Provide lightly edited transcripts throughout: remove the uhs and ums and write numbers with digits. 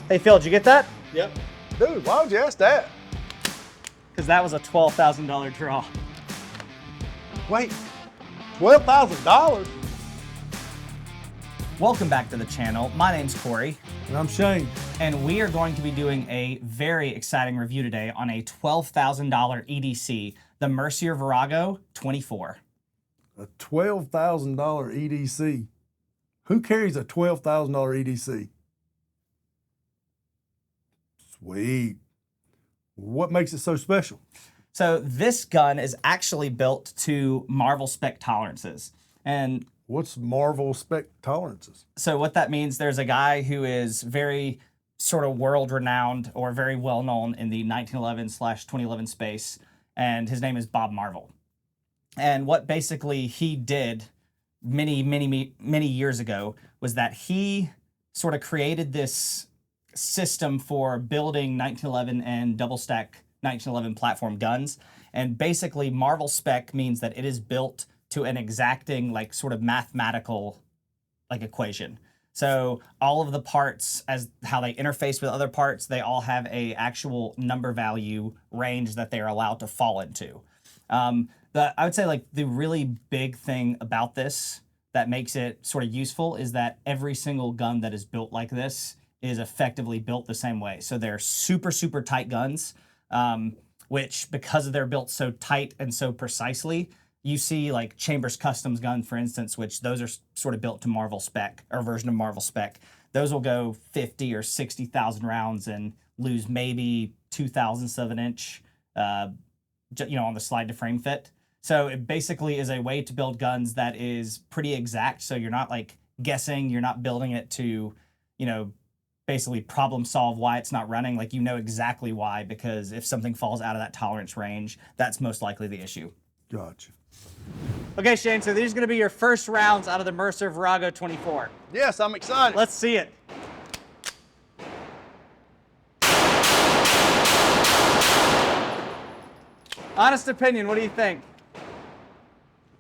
Hey, Phil, did you get that? Yep. Dude, why would you ask that? Because that was a $12,000 draw. Wait, $12,000? Welcome back to the channel. My name's Corey. And I'm Shane. And we are going to be doing a very exciting review today on a $12,000 EDC, the Mercier Virāgō 24. A $12,000 EDC. Who carries a $12,000 EDC? Sweet. What makes it so special? So this gun is actually built to Marvel-spec tolerances. And what's Marvel-spec tolerances? So what that means, there's a guy who is very sort of world-renowned or very well-known in the 1911/2011 space, and his name is Bob Marvel. And what basically he did many years ago was that he sort of created this system for building 1911 and double-stack 1911 platform guns. And basically Marvel-spec means that it is built to an exacting, like, sort of mathematical, like, equation. So all of the parts, as how they interface with other parts, they all have a actual number value range that they are allowed to fall into. I would say, like, the really big thing about this that makes it sort of useful is that every single gun that is built like this is effectively built the same way. So they're super, super tight guns, which, because they're built so tight and so precisely, you see like Chambers Customs gun, for instance, which those are sort of built to Marvel-spec, or version of Marvel-spec. Those will go 50 or 60,000 rounds and lose maybe 2,000ths of an inch, on the slide to frame fit. So it basically is a way to build guns that is pretty exact. So you're not like guessing, you're not building it to, basically problem solve why it's not running. Like, exactly why, because if something falls out of that tolerance range, that's most likely the issue. Gotcha. Okay, Shane, so these are going to be your first rounds out of the Mercier Virāgō 24. Yes, I'm excited. Let's see it. Honest opinion, what do you think?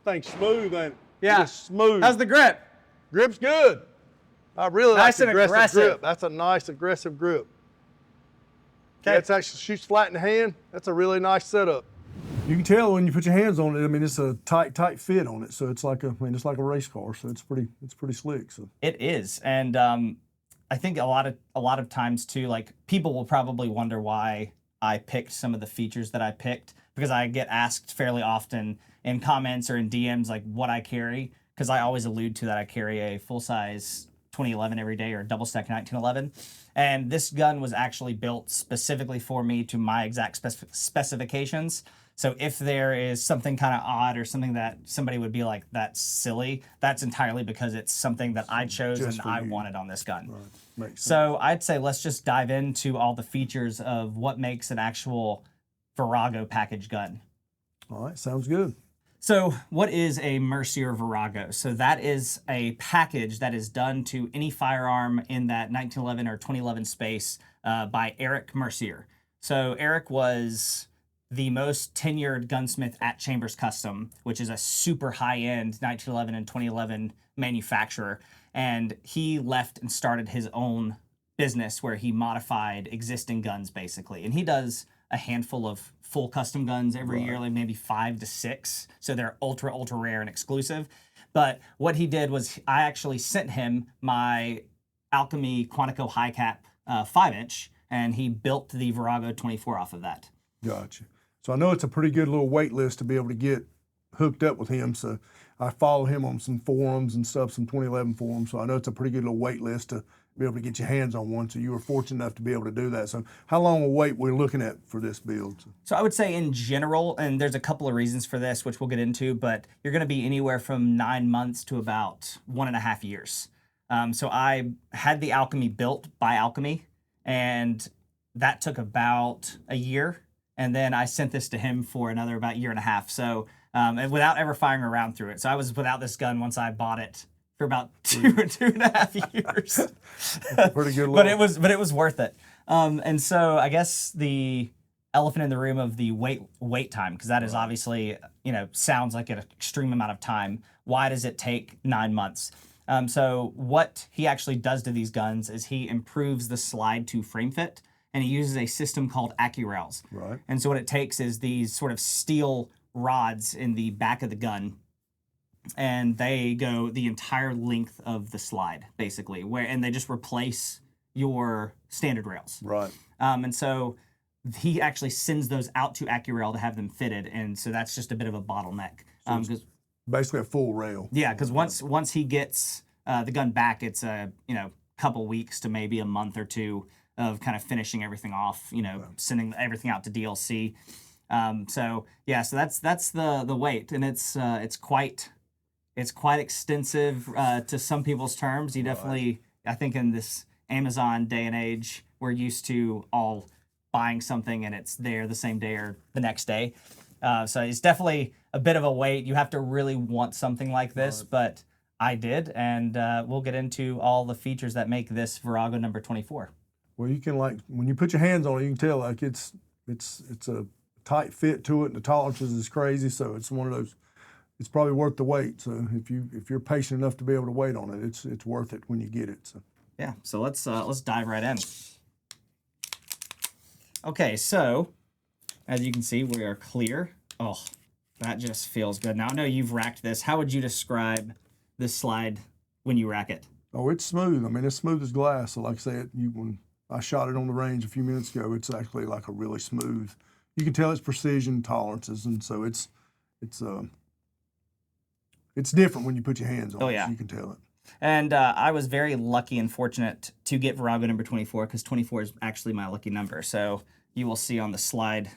Thing's smooth, ain't it? Yeah. It's smooth. How's the grip? Grip's good. I really nice like and aggressive grip. That's a nice aggressive grip. Okay. That's actually shoots flat in the hand. That's a really nice setup. You can tell when you put your hands on it. I mean, it's a tight fit on it. So it's like it's like a race car. So it's pretty slick. So it is, and I think a lot of times too, like, people will probably wonder why I picked some of the features that I picked, because I get asked fairly often in comments or in DMs like what I carry, because I always allude to that I carry a full-size 2011 every day or double-stack 1911. And this gun was actually built specifically for me to my exact specifications. So if there is something kind of odd or something that somebody would be like, that's silly, that's entirely because it's something that I chose and I wanted on this gun. Right. Makes sense. So I'd say let's just dive into all the features of what makes an actual Virāgō package gun. All right, sounds good. So what is a Mercier Virāgō? So that is a package that is done to any firearm in that 1911 or 2011 space by Eric Mercier. So Eric was the most tenured gunsmith at Chambers Custom, which is a super high-end 1911 and 2011 manufacturer. And he left and started his own business where he modified existing guns, basically. And he does a handful of full custom guns every year, like maybe 5 to 6. So they're ultra rare and exclusive. But what he did was I actually sent him my Alchemy Quantico high cap 5-inch, and he built the Virāgō 24 off of that. Gotcha. So I know it's a pretty good little wait list to be able to get hooked up with him. So I follow him on some forums and stuff, some 2011 forums. So I know it's a pretty good little wait list to be able to get your hands on one. So you were fortunate enough to be able to do that. So how long a wait we're looking at for this build? So I would say in general, and there's a couple of reasons for this, which we'll get into, but you're going to be anywhere from 9 months to about 1.5 years. So I had the Alchemy built by Alchemy, and that took about a year. And then I sent this to him for another about 1.5 years. So, and without ever firing a round through it. So I was without this gun once I bought it for about 2.5 years. Pretty good. But it was worth it. And so I guess the elephant in the room of the wait time, because that is obviously, sounds like an extreme amount of time. Why does it take 9 months? So what he actually does to these guns is he improves the slide to frame fit, and he uses a system called AccuRails. Right. And so what it takes is these sort of steel rods in the back of the gun, and they go the entire length of the slide, basically, and they just replace your standard rails. Right. And so he actually sends those out to AccuRail to have them fitted, and so that's just a bit of a bottleneck. Basically a full rail. Yeah, because once he gets the gun back, it's a couple weeks to maybe a month or two of kind of finishing everything off, sending everything out to DLC. So that's the weight, and it's quite extensive to some people's terms. You definitely, I think, in this Amazon day and age, we're used to all buying something and it's there the same day or the next day. So it's definitely a bit of a wait. You have to really want something like this, but I did, and we'll get into all the features that make this Virāgō number 24. Well, you can, like, when you put your hands on it, you can tell like it's a tight fit to it, and the tolerances is crazy. So it's one of those. It's probably worth the wait. So if you're patient enough to be able to wait on it, it's worth it when you get it. So yeah. So let's dive right in. Okay, so as you can see, we are clear. Oh, that just feels good. Now I know you've racked this. How would you describe this slide when you rack it? Oh, it's smooth. I mean, it's smooth as glass. So like I said, when I shot it on the range a few minutes ago, it's actually like a really smooth. You can tell it's precision tolerances, and so it's different when you put your hands on it. Yeah. So you can tell it. And I was very lucky and fortunate to get Virāgō number 24 because 24 is actually my lucky number. So you will see on the slide,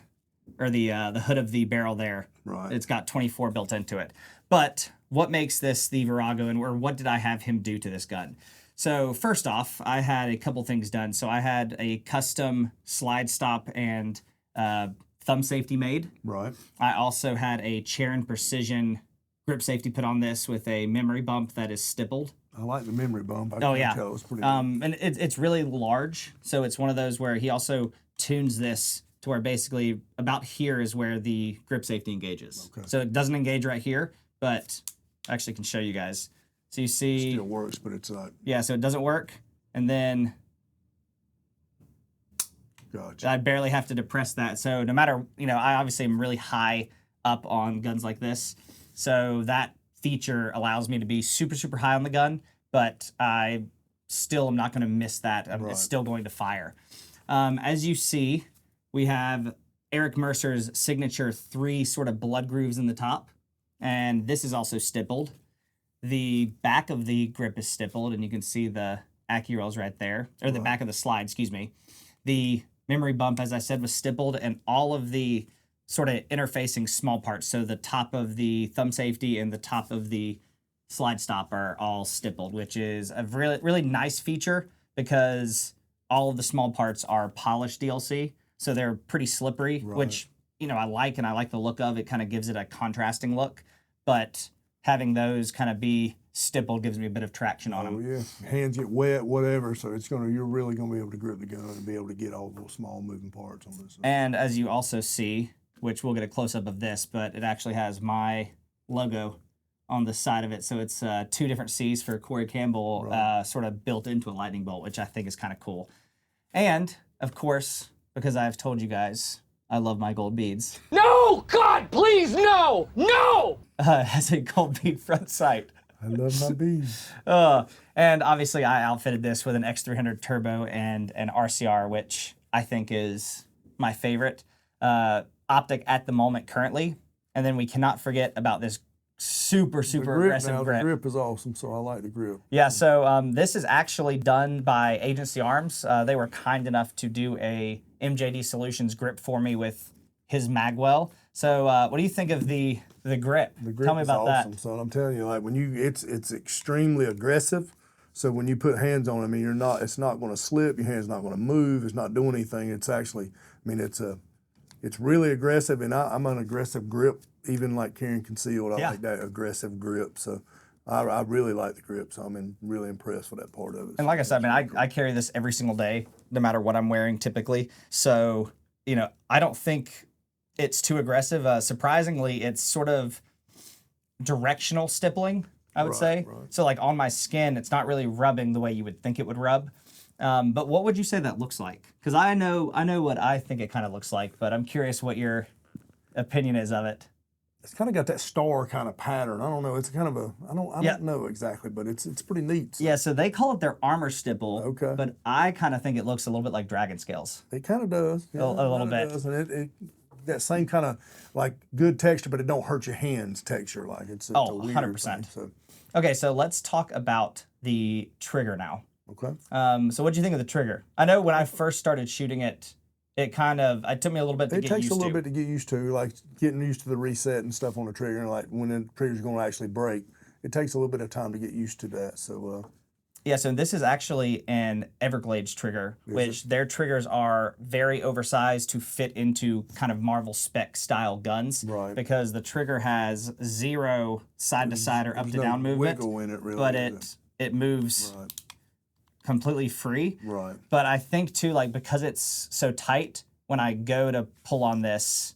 or the hood of the barrel there, right, it's got 24 built into it. But what makes this the Virāgō, and what did I have him do to this gun? So first off, I had a couple things done. So I had a custom slide stop and thumb safety made. Right. I also had a Charon Precision grip safety put on this with a memory bump that is stippled. I like the memory bump. I can tell it's pretty and it's really large, so it's one of those where he also tunes this to where basically about here is where the grip safety engages. Okay. So it doesn't engage right here, but I actually can show you guys. So you see... It still works, but it's not... Yeah, so it doesn't work, and then... Gotcha. I barely have to depress that. So no matter, I obviously am really high up on guns like this, so that feature allows me to be super, super high on the gun, but I still am not going to miss that. It's still going to fire. As you see, we have Eric Mercier's signature 3 sort of blood grooves in the top, and this is also stippled. The back of the grip is stippled, and you can see the AccuRails right there, or the back of the slide, excuse me. The memory bump, as I said, was stippled, and all of the sort of interfacing small parts, so the top of the thumb safety and the top of the slide stop are all stippled, which is a really, really nice feature because all of the small parts are polished DLC, so they're pretty slippery, which, I like, and I like the look of it. Kind of gives it a contrasting look, but having those kind of be stippled gives me a bit of traction on them. Oh yeah, hands get wet, whatever. So you're really gonna be able to grip the gun and be able to get all those small moving parts on this. And as you also see, which we'll get a close up of this, but it actually has my logo on the side of it. So it's 2 different C's for Corey Campbell, sort of built into a lightning bolt, which I think is kind of cool. And of course, because I've told you guys, I love my gold beads. No, God, please, no, no! Has a gold bead front sight. I love my beads. And obviously I outfitted this with an X300 turbo and an RCR, which I think is my favorite optic at the moment currently. And then we cannot forget about this super, super aggressive grip. The grip is awesome, so I like the grip. Yeah, so this is actually done by Agency Arms. They were kind enough to do a MJD Solutions grip for me with his magwell. So what do you think of the grip? The grip Tell me about awesome, that. son. I'm telling you, like it's extremely aggressive. So when you put hands on it, I mean, it's not going to slip. Your hand's not going to move. It's not doing anything. It's actually, it's really aggressive, and I'm an aggressive grip, even like carrying concealed. I like that aggressive grip. So I really like the grip. So I'm really impressed with that part of it. And like I said, I carry this every single day, no matter what I'm wearing typically. So, I don't think it's too aggressive. Surprisingly, it's sort of directional stippling. I would say. Right. So like on my skin, it's not really rubbing the way you would think it would rub. But what would you say that looks like? Because I know what I think it kind of looks like, but I'm curious what your opinion is of it. It's kind of got that star kind of pattern. I don't know. It's kind of a I don't know exactly, but it's pretty neat. Yeah, so they call it their armor stipple. Okay. But I kind of think it looks a little bit like dragon scales. It kind of does. Yeah, A little it bit. does. And it that same kind of like good texture, but it don't hurt your hands texture. Like it's a weird 100%. thing, so. Okay, so let's talk about the trigger now. Okay. So what do you think of the trigger? I know when I first started shooting it, it took me a little bit to get used to. It takes a little bit to get used to, like getting used to the reset and stuff on the trigger, and like when the trigger's going to actually break. It takes a little bit of time to get used to that. So. Yeah, so this is actually an Everglades trigger, which their triggers are very oversized to fit into kind of Marvel-spec style guns. Right. Because the trigger has 0 side-to-side or up-to-down movement. Wiggle in it, really. But it moves completely free. Right. But I think, too, like because it's so tight, when I go to pull on this,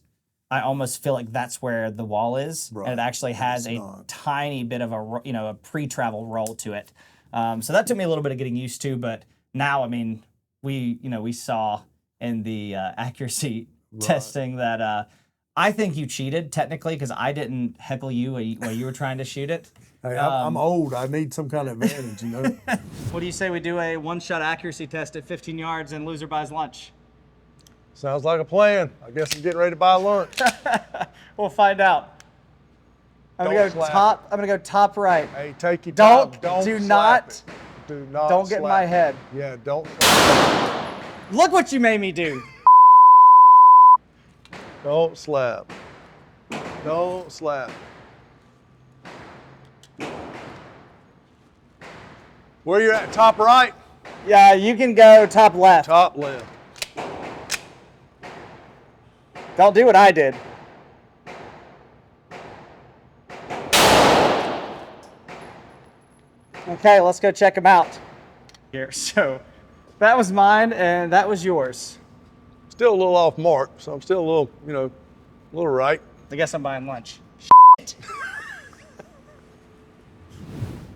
I almost feel like that's where the wall is. Right. And it actually has tiny bit of a pre-travel roll to it. So that took me a little bit of getting used to, but now, I mean, we saw in the accuracy testing that I think you cheated technically because I didn't heckle you while you were trying to shoot it. Hey, I'm old. I need some kind of advantage, you know. What do you say we do a one-shot accuracy test at 15 yards and loser buys lunch? Sounds like a plan. I guess I'm getting ready to buy lunch. We'll find out. I'm gonna go top right. Hey, take your time. Do not Don't get in my head. Yeah, don't. Look what you made me do. Don't slap. Don't slap. Where you at? Top right? Yeah, you can go top left. Top left. Don't do what I did. Okay, let's go check them out. Here, so that was mine and that was yours. Still a little off mark, so I'm still a little, a little right. I guess I'm buying lunch.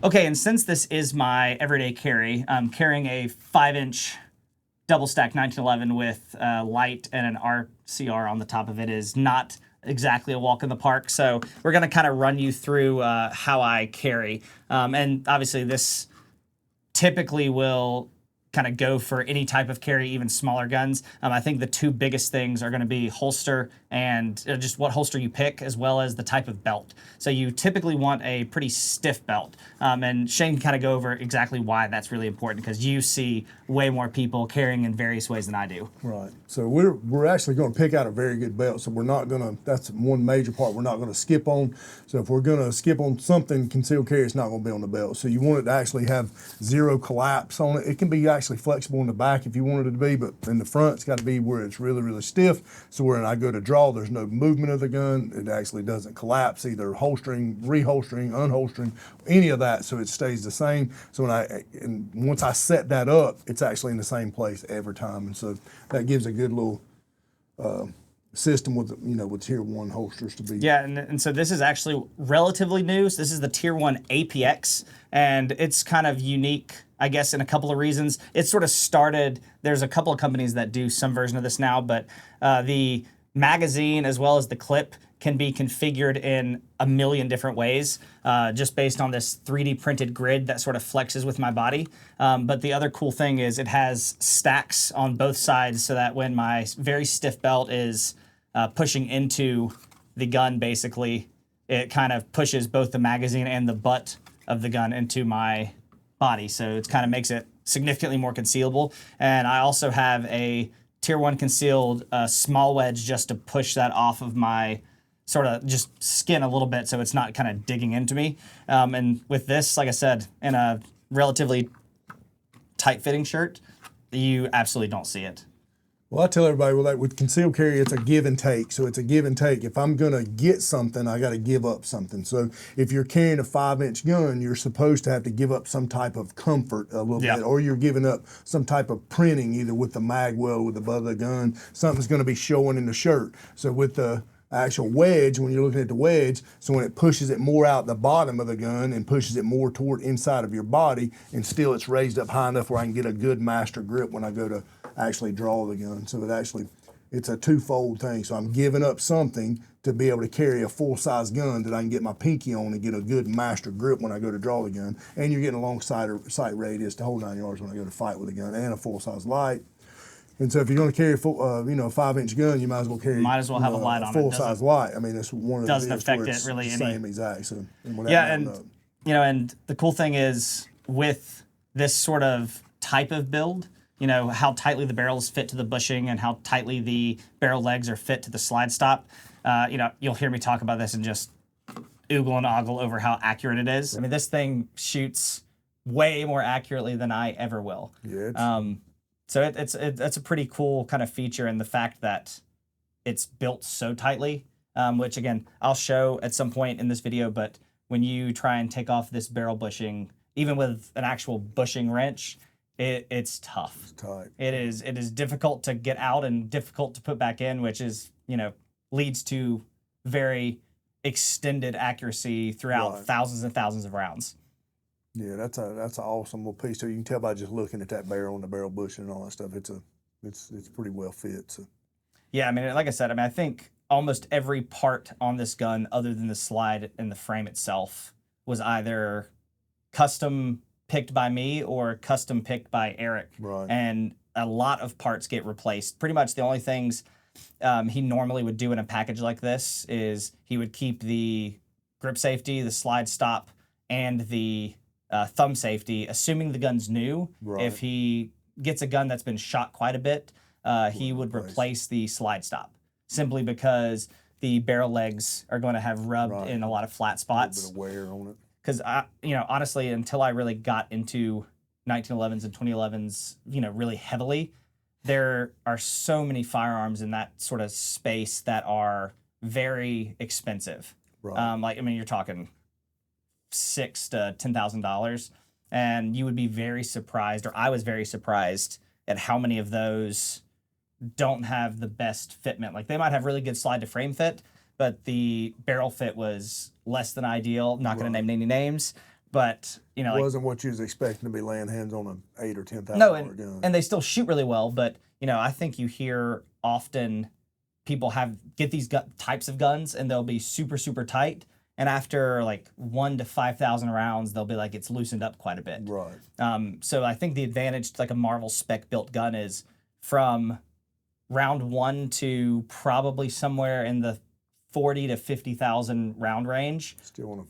Okay, and since this is my everyday carry, I'm carrying a 5-inch double stack 1911 with light and an RCR on the top of it. Is not exactly a walk in the park. So we're going to kind of run you through how I carry. And obviously this typically will kind of go for any type of carry, even smaller guns. I think the two biggest things are going to be holster and just what holster you pick, as well as the type of belt. So you typically want a pretty stiff belt. And Shane can kind of go over exactly why that's really important, because you see way more people carrying in various ways than I do. Right. So we're actually going to pick out a very good belt. So we're not going to, that's one major part we're not going to skip on. So if we're going to skip on something, concealed carry, it's not going to be on the belt. So you want it to actually have 0 collapse on it. It can be actually flexible in the back if you want it to be, but in the front, it's got to be where it's really, really stiff. So when I go to draw, there's no movement of the gun. It actually doesn't collapse, either holstering, reholstering, unholstering, any of that. So it stays the same. So once I set that up, it's actually in the same place every time. And so that gives a good little system with, with tier 1 holsters to be. Yeah, and so this is actually relatively new. So this is the tier 1 APX, and it's kind of unique, I guess, in a couple of reasons. It sort of started, there's a couple of companies that do some version of this now, but the magazine as well as the clip can be configured in a million different ways, just based on this 3D printed grid that sort of flexes with my body. But the other cool thing is it has stacks on both sides, so that when my very stiff belt is pushing into the gun, basically, it kind of pushes both the magazine and the butt of the gun into my body. So it kind of makes it significantly more concealable. And I also have a tier 1 concealed small wedge just to push that off of my sort of just skin a little bit so it's not kind of digging into me. And with this, like I said, in a relatively tight-fitting shirt, you absolutely don't see it. Well, I tell everybody, with concealed carry, it's a give and take. So it's a give and take. If I'm going to get something, I got to give up something. So if you're carrying a 5-inch gun, you're supposed to have to give up some type of comfort a little bit, or you're giving up some type of printing, either with the mag well, with the butt of the gun. Something's going to be showing in the shirt. So with the actual wedge when you're looking at the wedge. So when it pushes it more out the bottom of the gun and pushes it more toward inside of your body, and still it's raised up high enough where I can get a good master grip when I go to actually draw the gun. So it's a twofold thing. So I'm giving up something to be able to carry a full-size gun that I can get my pinky on and get a good master grip when I go to draw the gun. And you're getting a long sight radius to hold 9 yards when I go to fight with a gun, and a full-size light. And so if you're going to carry a full, a 5-inch gun, you might as well carry have a light on it. Full-size light. I mean, it's one of the Doesn't affect it really any. Same exact. So and the cool thing is with this sort of type of build, how tightly the barrels fit to the bushing and how tightly the barrel legs are fit to the slide stop. You'll hear me talk about this and just oogle and ogle over how accurate it is. I mean, this thing shoots way more accurately than I ever will. Yeah. So it's a pretty cool kind of feature, and the fact that it's built so tightly, which again, I'll show at some point in this video, but when you try and take off this barrel bushing, even with an actual bushing wrench, it's tough. It's tight. It is difficult to get out and difficult to put back in, which is, leads to very extended accuracy throughout thousands and thousands of rounds. Yeah, that's an awesome little piece. So you can tell by just looking at that barrel and the barrel bushing and all that stuff. It's pretty well fit. So. Yeah, I mean, like I said, I think almost every part on this gun, other than the slide and the frame itself, was either custom picked by me or custom picked by Eric. Right. And a lot of parts get replaced. Pretty much the only things he normally would do in a package like this is he would keep the grip safety, the slide stop, and the thumb safety, assuming the gun's new. Right. If he gets a gun that's been shot quite a bit, he would replace the slide stop, simply because the barrel legs are going to have rubbed in a lot of flat spots. A little bit of wear on it. Because, honestly, until I really got into 1911s and 2011s, really heavily, there are so many firearms in that sort of space that are very expensive. Right. You're talking $6,000 to $10,000, and you would be very surprised, or I was very surprised at how many of those don't have the best fitment. Like, they might have really good slide to frame fit, but the barrel fit was less than ideal. Not going to name any names, but it wasn't what you was expecting to be laying hands on an $8,000 or $10,000 gun. And they still shoot really well. But I think you hear often people get these types of guns, and they'll be super super tight. And after like 1,000 to 5,000 rounds, they'll be like, it's loosened up quite a bit. Right. So I think the advantage to like a Marvel-spec built gun is from round 1 to probably somewhere in the 40 to 50,000 round range.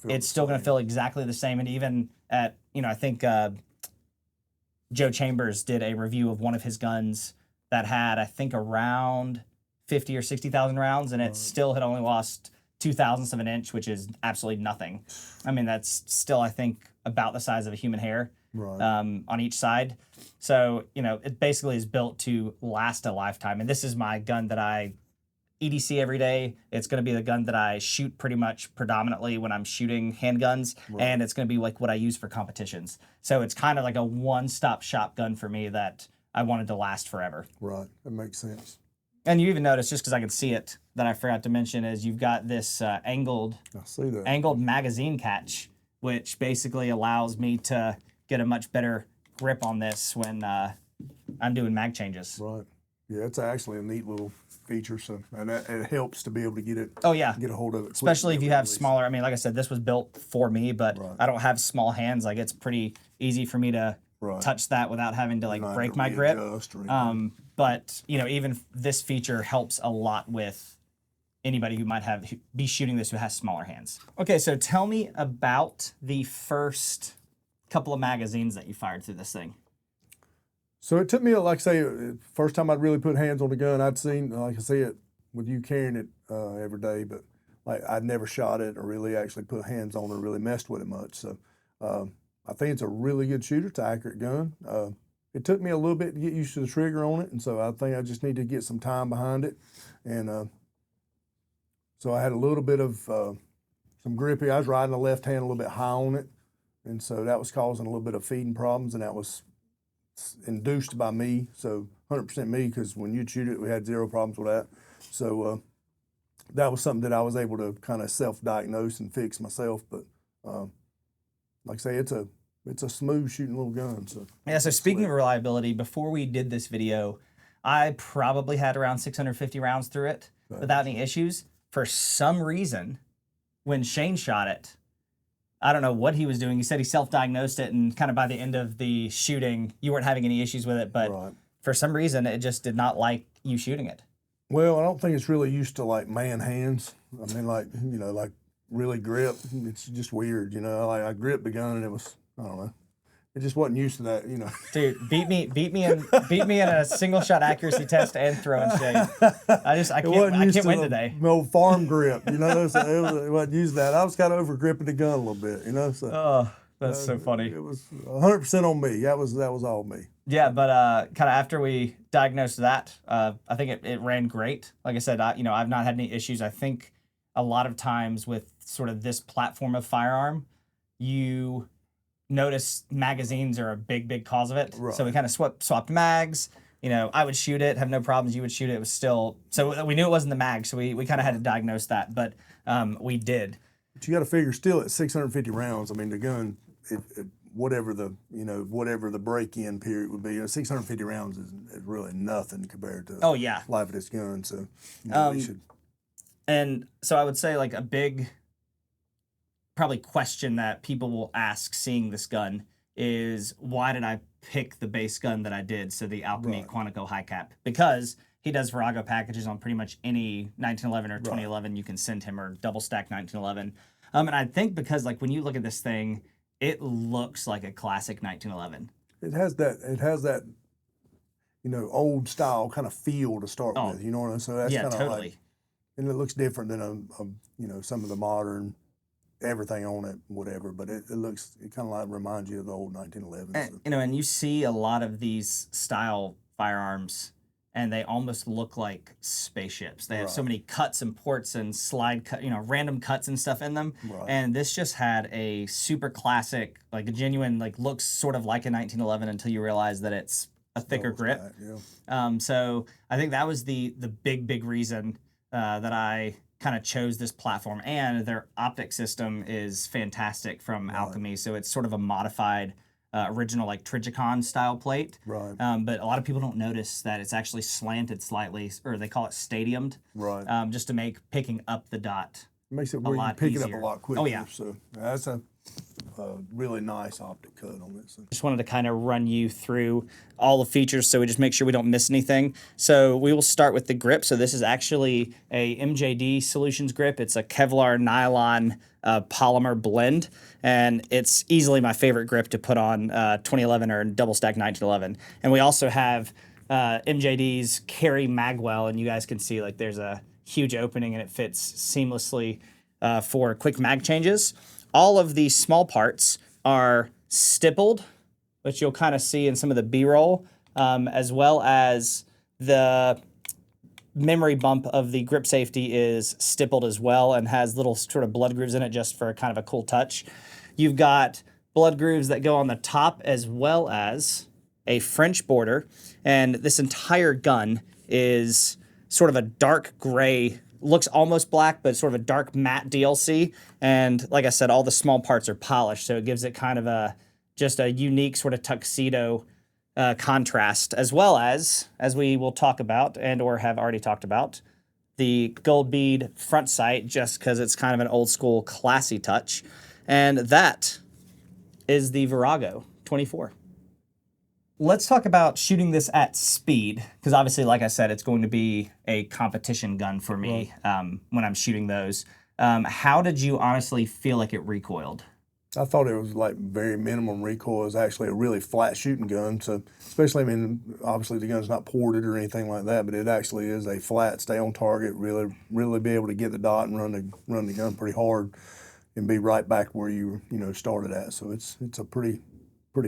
It's still going to feel exactly the same. And even at, I think Joe Chambers did a review of one of his guns that had, I think, around 50 or 60,000 rounds, and it still had only lost 0.02 of an inch, which is absolutely nothing. I mean, that's still, I think, about the size of a human hair on each side. So, it basically is built to last a lifetime. And this is my gun that I EDC every day. It's going to be the gun that I shoot pretty much predominantly when I'm shooting handguns, and it's going to be like what I use for competitions. So it's kind of like a one-stop shop gun for me that I wanted to last forever. Right, that makes sense. And you even notice, just because I can see it, that I forgot to mention is you've got this angled magazine catch, which basically allows me to get a much better grip on this when I'm doing mag changes. Right. Yeah, it's actually a neat little feature, so and it helps to be able to get it. Oh yeah, get a hold of it. Especially if you have smaller. I mean, like I said, this was built for me, but I don't have small hands. Like, it's pretty easy for me to touch that without having to like break my grip. But even this feature helps a lot with anybody who might be shooting this who has smaller hands. Okay, so tell me about the first couple of magazines that you fired through this thing. So it took me, like I say, first time I'd really put hands on the gun. I'd seen, like I said, with you carrying it every day, but like I'd never shot it or really actually put hands on it or really messed with it much. So I think it's a really good shooter. It's an accurate gun. It took me a little bit to get used to the trigger on it, and so I think I just need to get some time behind it. And so I had a little bit of some grippy. I was riding the left hand a little bit high on it, and so that was causing a little bit of feeding problems, and that was induced by me, so 100% me, because when you shoot it, we had zero problems with that. So that was something that I was able to kind of self-diagnose and fix myself. But like I say, it's a smooth shooting little gun. So yeah. So speaking of reliability, before we did this video, I probably had around 650 rounds through it without any issues. For some reason, when Shane shot it, I don't know what he was doing. He said he self-diagnosed it, and kind of by the end of the shooting, you weren't having any issues with it. But for some reason, it just did not like you shooting it. Well, I don't think it's really used to like man hands. I mean, like, you know, like really grip. It's just weird, you know. Like I gripped the gun and it was, I don't know. It just wasn't used to that, you know. Dude, beat me in a single shot accuracy test and throwing shade. I can't win today. No farm grip, you know. So it wasn't used to that. I was kind of over gripping the gun a little bit, you know. So oh, that's so funny. It was 100% on me. That was all me. Yeah, but kind of after we diagnosed that, I think it ran great. Like I said, I've not had any issues. I think a lot of times with sort of this platform of firearm, you notice magazines are a big cause of it. Right. So we kind of swapped mags. You know, I would shoot it, have no problems. You would shoot it. It was still, so we knew it wasn't the mag. So we kind of had to diagnose that, but we did. But you got to figure still at 650 rounds. I mean, the gun, whatever the break-in period would be, 650 rounds is really nothing compared to life of this gun. So we should. And so I would say like a big probably question that people will ask seeing this gun is, why did I pick the base gun that I did, so the Alchemy Quantico high cap? Because he does Virāgō packages on pretty much any 1911 or 2011 you can send him, or double stack 1911. And I think because like when you look at this thing, it looks like a classic 1911. It has that, you know, old style kind of feel to start with. You know what I'm saying? So that's kind of totally. Like, and it looks different than you know, some of the modern everything on it, whatever. But it kind of like reminds you of the old 1911s. And, you know, and you see a lot of these style firearms, and they almost look like spaceships. They have so many cuts and ports and random cuts and stuff in them. Right. And this just had a super classic, like a genuine, like looks sort of like a 1911 until you realize that it's a thicker grip. So I think that was the big reason that I kind of chose this platform. And their optic system is fantastic from Alchemy. So it's sort of a modified original like Trigicon style plate. Right. But a lot of people don't notice that it's actually slanted slightly, or they call it stadiumed. Right. Just to make picking up the dot it makes it where you pick it up a lot quicker. Oh, yeah. So that's a really nice optic cut on it. So. Just wanted to kind of run you through all the features so we just make sure we don't miss anything. So we will start with the grip. So this is actually a MJD Solutions grip. It's a Kevlar nylon polymer blend, and it's easily my favorite grip to put on 2011 or double stack 1911. And we also have MJD's Carry Magwell, and you guys can see like there's a huge opening and it fits seamlessly for quick mag changes. All of these small parts are stippled, which you'll kind of see in some of the B-roll, as well as the memory bump of the grip safety is stippled as well and has little sort of blood grooves in it just for kind of a cool touch. You've got blood grooves that go on the top as well as a French border, and this entire gun is sort of a dark gray, looks almost black, but sort of a dark matte DLC. And like I said, all the small parts are polished, so it gives it kind of just a unique sort of tuxedo contrast, as well as we will talk about and or have already talked about, the gold bead front sight, just because it's kind of an old school classy touch. And that is the Virāgō 24. Let's talk about shooting this at speed, because obviously, like I said, it's going to be a competition gun for me when I'm shooting those. How did you honestly feel like it recoiled? I thought it was like very minimum recoil. It was actually a really flat shooting gun. So especially, I mean, obviously the gun's not ported or anything like that, but it actually is a flat, stay on target, really be able to get the dot and run the gun pretty hard and be right back where you started at. So it's a pretty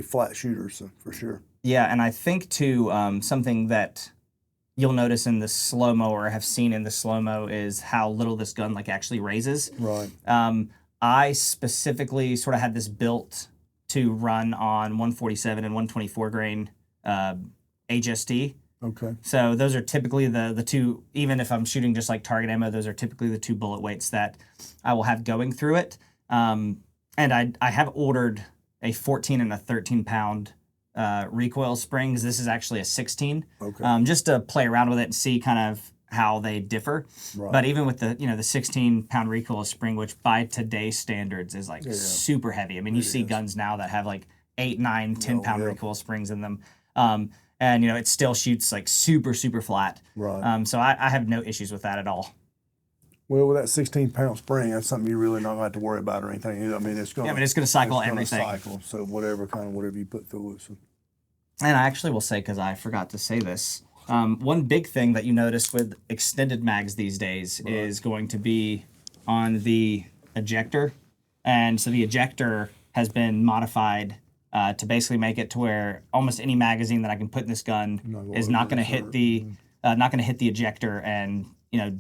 flat shooter, so for sure. Yeah, and I think too, something that you'll notice in the slow-mo, or have seen in the slow-mo, is how little this gun like actually raises. Right. I specifically sort of had this built to run on 147 and 124 grain HST, Okay. So those are typically the two, even if I'm shooting just like target ammo, those are typically the two bullet weights that I will have going through it. And I have ordered a 14 and a 13 pound recoil springs. This is actually a 16. Okay. Just to play around with it and see kind of how they differ. Right. But even with the, the 16 pound recoil spring, which by today's standards is like super heavy. I mean, you see guns now that have like 8, 9, 10 pound recoil springs in them. And it still shoots like super, super flat. Right. So I have no issues with that at all. Well, with that 16-pound spring, that's something you're really not going to have to worry about or anything. I mean, it's going. Yeah, I mean, it's going to cycle it's everything. Gonna cycle. So whatever you put through it. So. And I actually will say, because I forgot to say this, one big thing that you notice with extended mags these days is going to be on the ejector. And so the ejector has been modified to basically make it to where almost any magazine that I can put in this gun is not going to hit the ejector and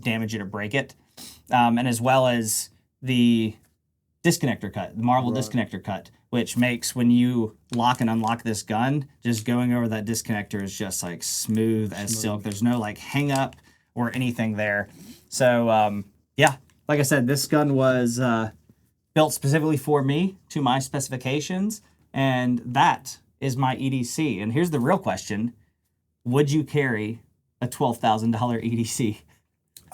damage it or break it, and as well as the disconnector cut, the Marvel disconnector cut, which makes when you lock and unlock this gun, just going over that disconnector is just like smooth as silk. There's no like hang up or anything there. So yeah, like I said, this gun was built specifically for me to my specifications, and that is my EDC. And here's the real question: would you carry a $12,000 EDC?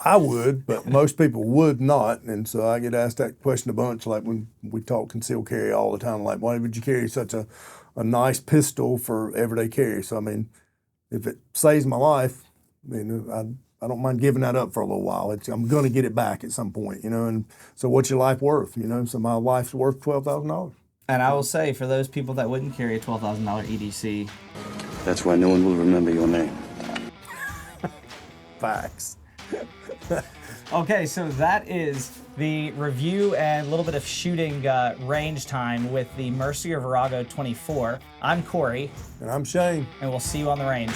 I would, but most people would not, and so I get asked that question a bunch. Like when we talk concealed carry all the time, like why would you carry such a nice pistol for everyday carry? So I mean, if it saves my life, I don't mind giving that up for a little while. I'm going to get it back at some point, And so what's your life worth? So my life's worth $12,000. And I will say, for those people that wouldn't carry a $12,000 EDC, that's why no one will remember your name. Facts. Okay, so that is the review and a little bit of shooting range time with the Mercier Virāgō 24. I'm Corey. And I'm Shane. And we'll see you on the range.